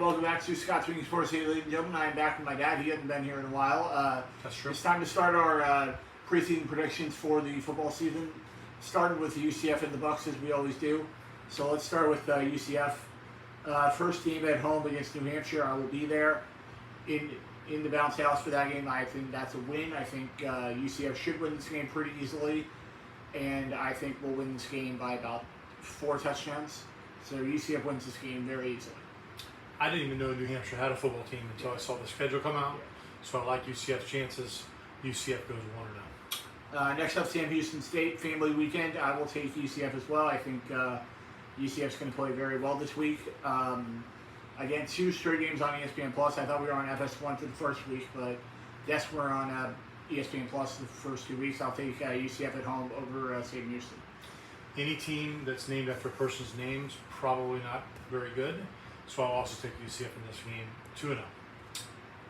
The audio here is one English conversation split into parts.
Welcome back to Scott's Swinging Sports here, ladies and gentlemen. I am back with my dad. He hasn't been here in a while. That's true. It's time to start our preseason predictions for the football season. Starting with UCF and the Bucs as we always do. So let's start with UCF. First game at home against New Hampshire. I will be there in the bounce house for that game. I think that's a win. I think UCF should win this game pretty easily, and I think we'll win this game by about 4 touchdowns. So UCF wins this game very easily. I didn't even know New Hampshire had a football team until I saw the schedule come out. So I like UCF's chances. UCF goes 1-0. Next up, Sam Houston State Family Weekend. I will take UCF as well. I think UCF's going to play very well this week. Again, 2 straight games on ESPN Plus. I thought we were on FS1 for the first week, but yes, we're on ESPN Plus the first 2 weeks. I'll take UCF at home over Sam Houston. Any team that's named after a person's name's probably not very good. So I'll also take UCF in this game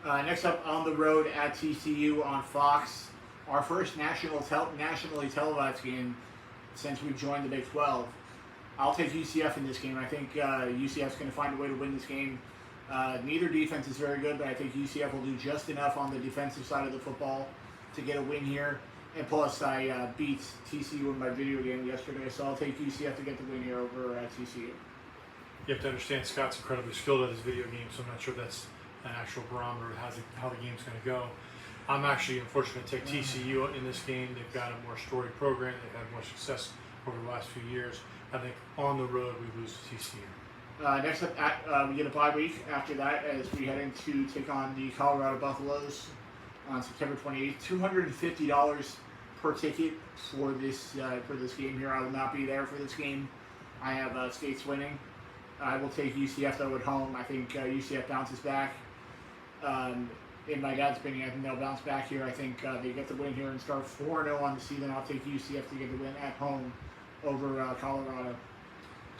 2-0. Next up, on the road at TCU on Fox. Our first nationally televised game since we've joined the Big 12. I'll take UCF in this game. I think UCF's going to find a way to win this game. Neither defense is very good, but I think UCF will do just enough on the defensive side of the football to get a win here. And plus, I beat TCU in my video game yesterday, so I'll take UCF to get the win here over TCU. You have to understand Scott's incredibly skilled at his video game, so I'm not sure that's an actual barometer of how the game's going to go. I'm actually, unfortunately, going to take TCU in this game. They've got a more storied program. They've had more success over the last few years. I think on the road we lose to TCU. Next up, we get a bye week after that as we head in to take on the Colorado Buffaloes on September 28th. $250 per ticket for this game here. I will not be there for this game. I have States winning. I will take UCF though at home. I think UCF bounces back. In my dad's opinion, I think they'll bounce back here. I think they get the win here and start 4-0 on the season. I'll take UCF to get the win at home over Colorado.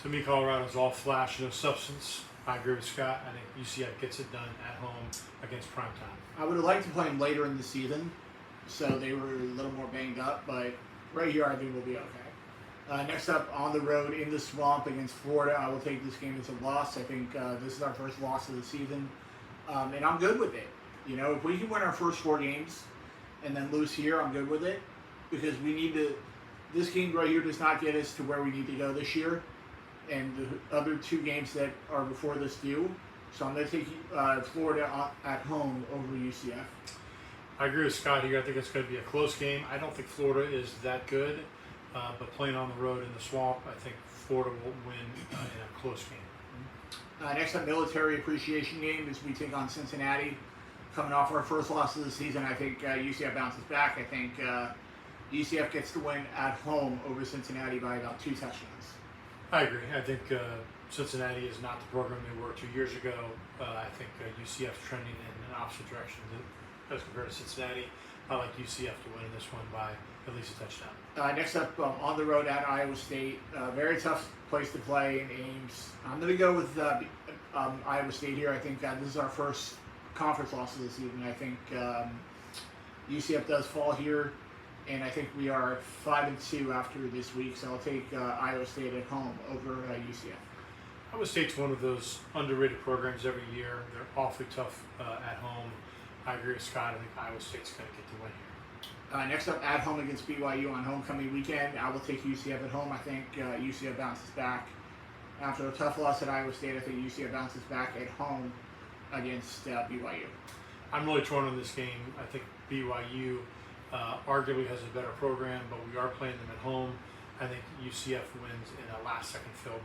To me, Colorado's all flash, no substance. I agree with Scott. I think UCF gets it done at home against primetime. I would have liked to play them later in the season, so they were a little more banged up, but right here I think we'll be okay. Next up, on the road in the swamp against Florida, I will take this game as a loss. I think this is our first loss of the season, and I'm good with it. You know, if we can win our first 4 games and then lose here, I'm good with it because we need to. This game right here does not get us to where we need to go this year, and the other 2 games that are before this do. So I'm going to take Florida at home over UCF. I agree with Scott here. I think it's going to be a close game. I don't think Florida is that good. But playing on the road in the swamp, I think Florida will win in a close game. Next up, military appreciation game as we take on Cincinnati. Coming off our first loss of the season, I think UCF bounces back. I think UCF gets the win at home over Cincinnati by about 2 touchdowns. I agree. I think Cincinnati is not the program they were 2 years ago. I think UCF's trending in an opposite direction as compared to Cincinnati. I like UCF to win this one by at least a touchdown. Next up, on the road at Iowa State. Very tough place to play in Ames. I'm going to go with Iowa State here. I think this is our first conference loss of the season. I think UCF does fall here, and I think we are 5-2 after this week. So I'll take Iowa State at home over UCF. Iowa State's one of those underrated programs every year. They're awfully tough at home. I agree with Scott. I think Iowa State's going to get the win here. Next up, at home against BYU on homecoming weekend. I will take UCF at home. I think UCF bounces back. After a tough loss at Iowa State, I think UCF bounces back at home against BYU. I'm really torn on this game. I think BYU arguably has a better program, but we are playing them at home. I think UCF wins in a last-second field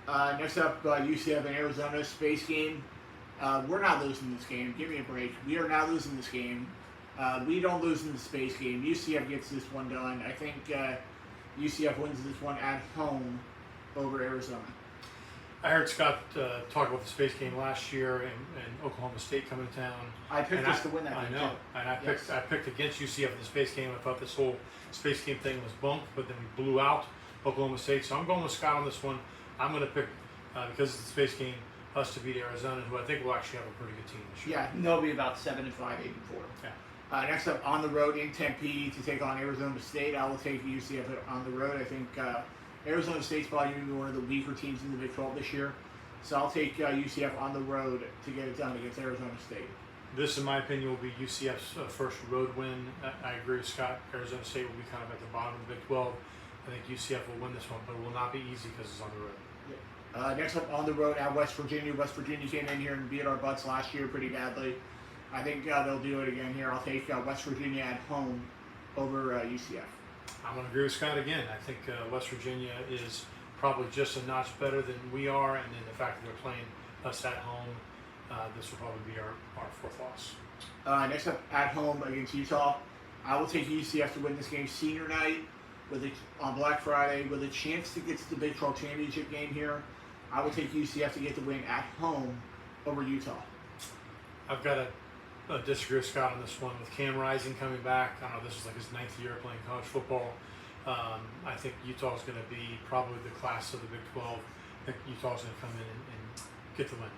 goal. Next up, UCF and Arizona space game. We're not losing this game. Give me a break. We are not losing this game. We don't lose in the space game. UCF gets this one done. I think UCF wins this one at home over Arizona. I heard Scott talk about the space game last year and Oklahoma State coming to town. I picked us to win that game. I know. And I picked against UCF in the space game. I thought this whole space game thing was bunk, but then we blew out Oklahoma State. So I'm going with Scott on this one. I'm going to pick, because it's the space game, us to beat Arizona, who I think will actually have a pretty good team this year. Yeah, they'll be about 7-5, 8-4. Yeah. Next up, on the road in Tempe to take on Arizona State. I will take UCF on the road. I think Arizona State's probably going to be one of the weaker teams in the Big 12 this year. So I'll take UCF on the road to get it done against Arizona State. This, in my opinion, will be UCF's first road win. I agree with Scott. Arizona State will be kind of at the bottom of the Big 12. I think UCF will win this one, but it will not be easy because it's on the road. Next up on the road at West Virginia. West Virginia came in here and beat our butts last year pretty badly. I think they'll do it again here. I'll take West Virginia at home over UCF. I'm going to agree with Scott again. I think West Virginia is probably just a notch better than we are, and then the fact that they're playing us at home, this will probably be our fourth loss. Next up at home against Utah. I will take UCF to win this game senior night on Black Friday with a chance to get to the Big 12 championship game here. I will take UCF to get the win at home over Utah. I've got to disagree with Scott on this one. With Cam Rising coming back, I don't know, this is like his 9th year playing college football. I think Utah is going to be probably the class of the Big 12. I think Utah is going to come in and get the win.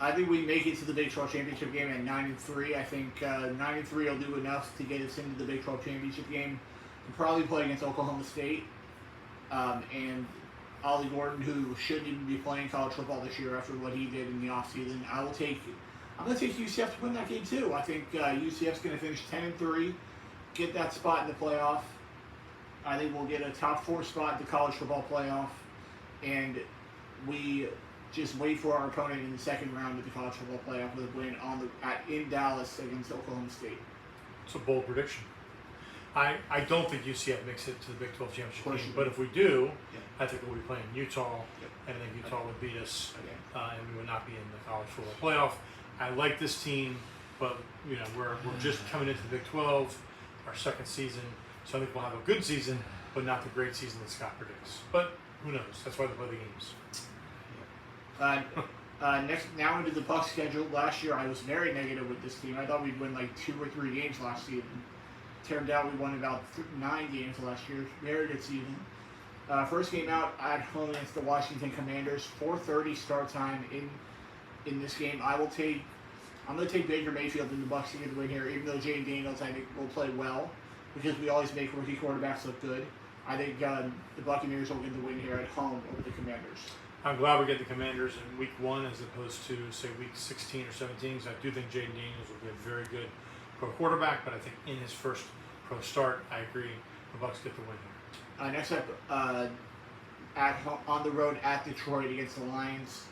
I think we make it to the Big 12 championship game at 9-3. I think 9-3 will do enough to get us into the Big 12 championship game. We'll probably play against Oklahoma State and Ollie Gordon, who shouldn't even be playing college football this year after what he did in the offseason. I'm going to take UCF to win that game too. I think UCF's going to finish 10-3, get that spot in the playoff. I think we'll get a top 4 spot in the college football playoff, and we just wait for our opponent in the second round of the college football playoff with a win in Dallas against Oklahoma State. It's a bold prediction. I don't think UCF makes it to the Big 12 championship game, but if we do, I think we'll be playing Utah, and I think Utah would beat us, and we would not be in the college football playoff. I like this team, but we're just coming into the Big 12, our second season, so I think we'll have a good season, but not the great season that Scott predicts. But who knows? That's why they play the games. Next, now into the Bucs schedule. Last year, I was very negative with this team. I thought we'd win like 2 or 3 games last season. Turned out we won about 9 games last year. Very good season. First game out at home against the Washington Commanders. 4:30 start time in this game. I'm going to take Baker Mayfield and the Bucs to get the win here, even though Jane Daniels I think will play well because we always make rookie quarterbacks look good. I think the Buccaneers will get the win here at home over the Commanders. I'm glad we get the Commanders in week 1 as opposed to, say, week 16 or 17, because I do think Jaden Daniels will be a very good pro quarterback, but I think in his first pro start, I agree, the Bucs get the win here. Next up, on the road at Detroit against the Lions.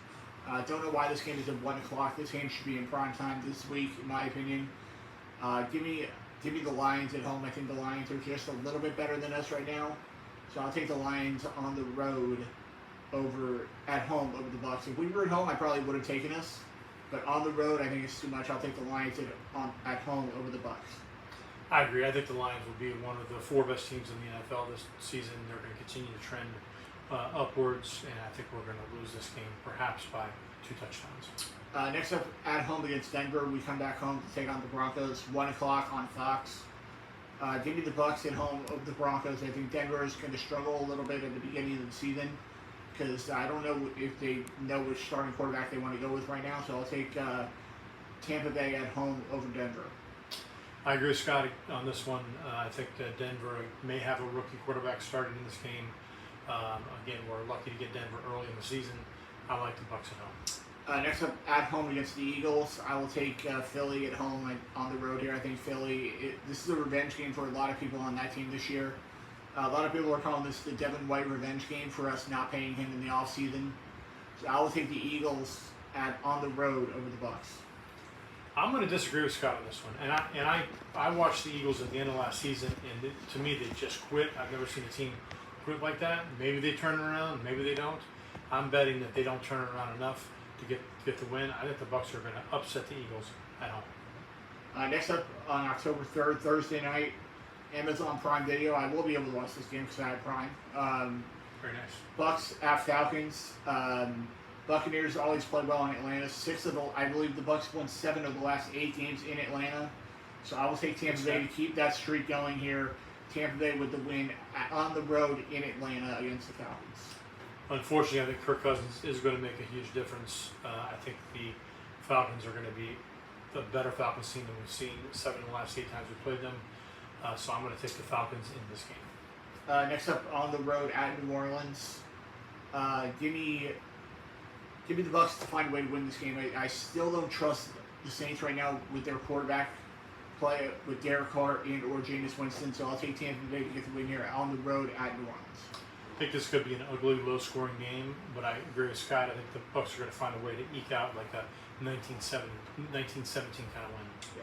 Don't know why this game is at 1 o'clock. This game should be in prime time this week, in my opinion. Give me the Lions at home. I think the Lions are just a little bit better than us right now, so I'll take the Lions on the road at home over the Bucs. If we were at home, I probably would have taken us, but on the road, I think it's too much. I'll take the Lions at home over the Bucs. I agree. I think the Lions will be one of the 4 best teams in the NFL this season. They're going to continue to trend upwards, and I think we're going to lose this game perhaps by 2 touchdowns. Next up, at home against Denver, we come back home to take on the Broncos. 1 o'clock on Fox. Give me the Bucs at home over the Broncos. I think Denver is going to struggle a little bit at the beginning of the season because I don't know if they know which starting quarterback they want to go with right now. So I'll take Tampa Bay at home over Denver. I agree with Scott on this one. I think Denver may have a rookie quarterback starting in this game. Again, we're lucky to get Denver early in the season. I like the Bucs at home. Next up, at home against the Eagles, I will take Philly at home on the road here. I think Philly, this is a revenge game for a lot of people on that team this year. A lot of people are calling this the Devin White revenge game for us not paying him in the offseason. So I will take the Eagles on the road over the Bucs. I'm going to disagree with Scott on this one. And I watched the Eagles at the end of last season, and to me, they just quit. I've never seen a team quit like that. Maybe they turn it around, maybe they don't. I'm betting that they don't turn it around enough to get the win. I think the Bucs are going to upset the Eagles at home. Next up on October 3rd, Thursday night, Amazon Prime Video. I will be able to watch this game because I have Prime. Very nice. Bucs at Falcons. Buccaneers always play well in Atlanta. I believe the Bucs won 7 of the last 8 games in Atlanta. So I will take Tampa Bay to keep that streak going here. Tampa Bay with the win on the road in Atlanta against the Falcons. Unfortunately, I think Kirk Cousins is going to make a huge difference. I think the Falcons are going to be the better Falcons team than we've seen 7 of the last 8 times we played them. So I'm going to take the Falcons in this game. Next up on the road at New Orleans. Give me Give me the Bucs to find a way to win this game. I still don't trust the Saints right now with their quarterback play with Derek Carr and or Jameis Winston, so I'll take Tampa Bay to get the win here on the road at New Orleans. I think this could be an ugly, low-scoring game, but I agree with Scott. I think the Bucs are going to find a way to eke out like a 1917 kind of win. Yeah.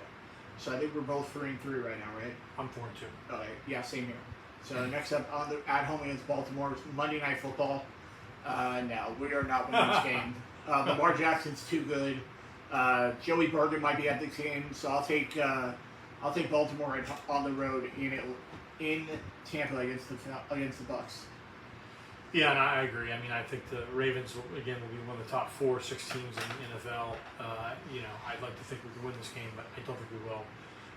So I think we're both 3-3 right now, right? I'm 4-2. Okay. Yeah, same here. So next up at home against Baltimore, Monday Night Football. No, we are not winning this game. Lamar Jackson's too good. Joey Bergen might be at the game, so I'll take Baltimore on the road in Tampa against the Bucs. Yeah, and I agree. I mean, I think the Ravens will be one of the top 4 or 6 teams in the NFL. I'd like to think we can win this game, but I don't think we will.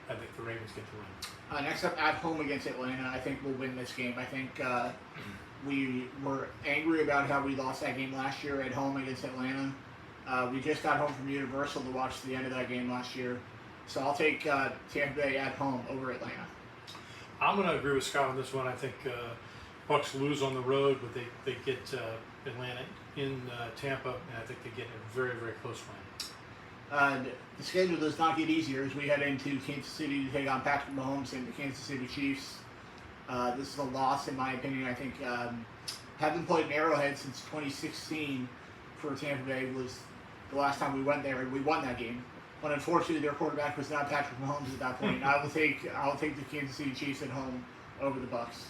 I think the Ravens get the win. Next up, at home against Atlanta, I think we'll win this game. I think we were angry about how we lost that game last year at home against Atlanta. We just got home from Universal to watch the end of that game last year. So I'll take Tampa Bay at home over Atlanta. I'm going to agree with Scott on this one. I think Bucs lose on the road, but they get Atlanta in Tampa, and I think they get a very, very close win. The schedule does not get easier as we head into Kansas City to take on Patrick Mahomes and the Kansas City Chiefs. This is a loss, in my opinion. I think having played in Arrowhead since 2016 for Tampa Bay was the last time we went there, and we won that game. But unfortunately, their quarterback was not Patrick Mahomes at that point. I'll take the Kansas City Chiefs at home over the Bucs.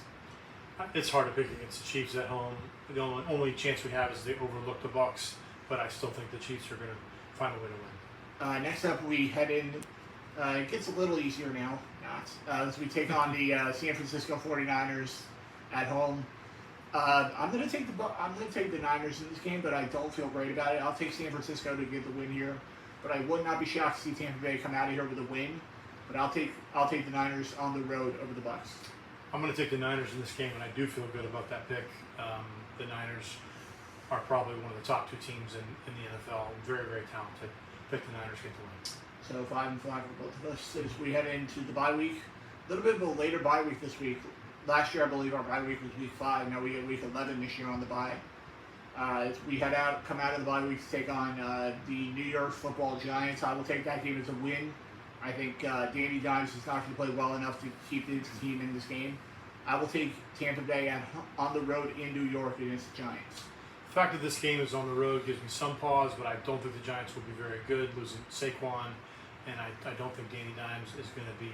It's hard to pick against the Chiefs at home. The only chance we have is they overlook the Bucs, but I still think the Chiefs are going to find a way to win. Next up, we head in. It gets a little easier now, as we take on the San Francisco 49ers at home. I'm going to take the Niners in this game, but I don't feel great about it. I'll take San Francisco to get the win here, but I would not be shocked to see Tampa Bay come out of here with a win. But I'll take the Niners on the road over the Bucs. I'm going to take the Niners in this game, and I do feel good about that pick. The Niners are probably one of the top 2 teams in the NFL. Very, very talented. Pick the Niners, get the win. So 5-5 for both of us as we head into the bye week. A little bit of a later bye week this week. Last year, I believe our bye week was week 5. Now we get week 11 this year on the bye. As we come out of the bye week to take on the New York Football Giants. I will take that game as a win. I think Danny Dimes is not going to play well enough to keep his team in this game. I will take Tampa Bay on the road in New York against the Giants. The fact that this game is on the road gives me some pause, but I don't think the Giants will be very good, losing Saquon, and I don't think Danny Dimes is going to be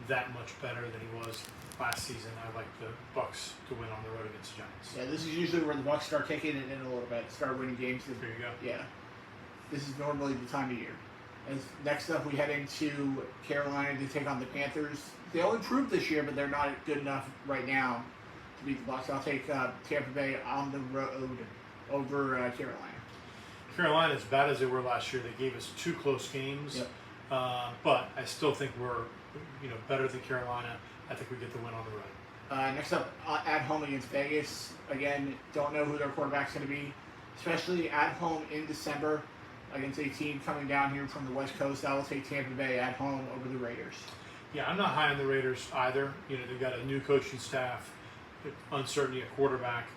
that much better than he was last season. I like the Bucs to win on the road against the Giants. Yeah, this is usually where the Bucs start kicking it in a little bit, start winning games. There you go. Yeah, this is normally the time of year. And next up, we head into Carolina to take on the Panthers. They'll improve this year, but they're not good enough right now to beat the Bucs. I'll take Tampa Bay on the road over Carolina. Carolina, as bad as they were last year, they gave us 2 close games. Yep. But I still think we're better than Carolina. I think we get the win on the road. Next up, at home against Vegas. Again, don't know who their quarterback's going to be, especially at home in December against a team coming down here from the West Coast. I will take Tampa Bay at home over the Raiders. Yeah, I'm not high on the Raiders either. They've got a new coaching staff, uncertainty at quarterback.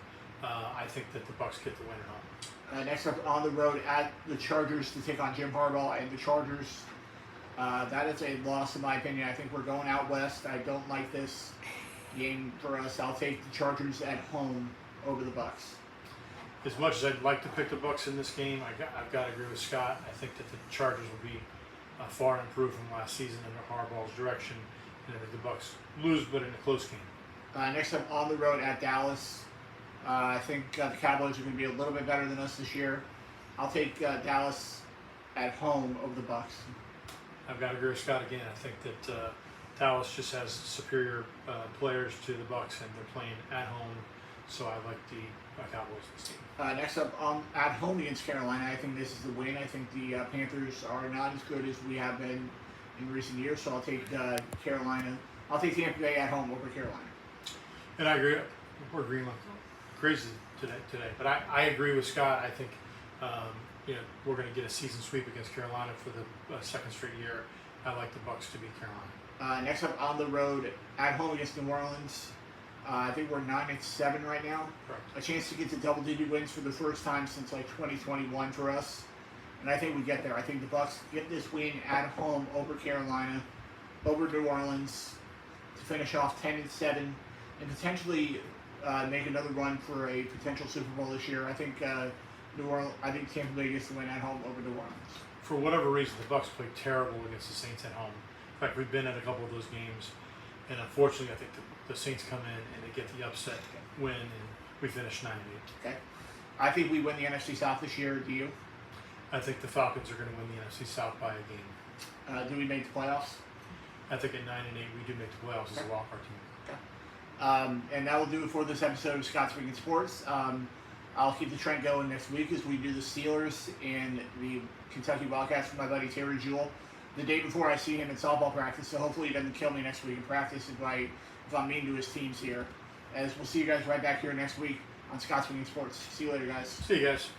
I think that the Bucs get the win at home. Next up, on the road at the Chargers to take on Jim Harbaugh and the Chargers. That is a loss in my opinion. I think we're going out west. I don't like this game for us. I'll take the Chargers at home over the Bucs. As much as I'd like to pick the Bucs in this game, I've got to agree with Scott. I think that the Chargers will be far improved from last season under Harbaugh's direction, and I think the Bucs lose, but in a close game. Next up, on the road at Dallas. I think the Cowboys are going to be a little bit better than us this year. I'll take Dallas at home over the Bucs. I've got to agree with Scott again. I think that Dallas just has superior players to the Bucs, and they're playing at home, so I like the Cowboys in this game. Next up, at home against Carolina, I think this is the win. I think the Panthers are not as good as we have been in recent years, so I'll take Carolina. I'll take Tampa Bay at home over Carolina. And I agree. We're agreeing like crazy today. But I agree with Scott. I think we're going to get a season sweep against Carolina for the second straight year. I like the Bucs to beat Carolina. Next up, on the road at home against New Orleans. I think we're 9-7 right now. Correct. A chance to get to double-digit wins for the first time since like 2021 for us, and I think we get there. I think the Bucs get this win at home over Carolina, over New Orleans, to finish off 10-7, and potentially make another run for a potential Super Bowl this year. I think I think Tampa Bay gets the win at home over New Orleans. For whatever reason, the Bucs played terrible against the Saints at home. In fact, we've been at a couple of those games, and unfortunately, I think the Saints come in and they get the upset win, and we finish 9-8. Okay. I think we win the NFC South this year. Do you? I think the Falcons are going to win the NFC South by a game. Do we make the playoffs? I think at 9-8 we do make the playoffs as a wild card team. Okay. And that will do it for this episode of Scott's Weekend Sports. I'll keep the trend going next week as we do the Steelers and the Kentucky Wildcats with my buddy Terry Jewell the day before I see him in softball practice. So hopefully he doesn't kill me next week in practice if I'm mean to his teams here. As we'll see you guys right back here next week on Scott's Weekend Sports. See you later, guys. See you guys.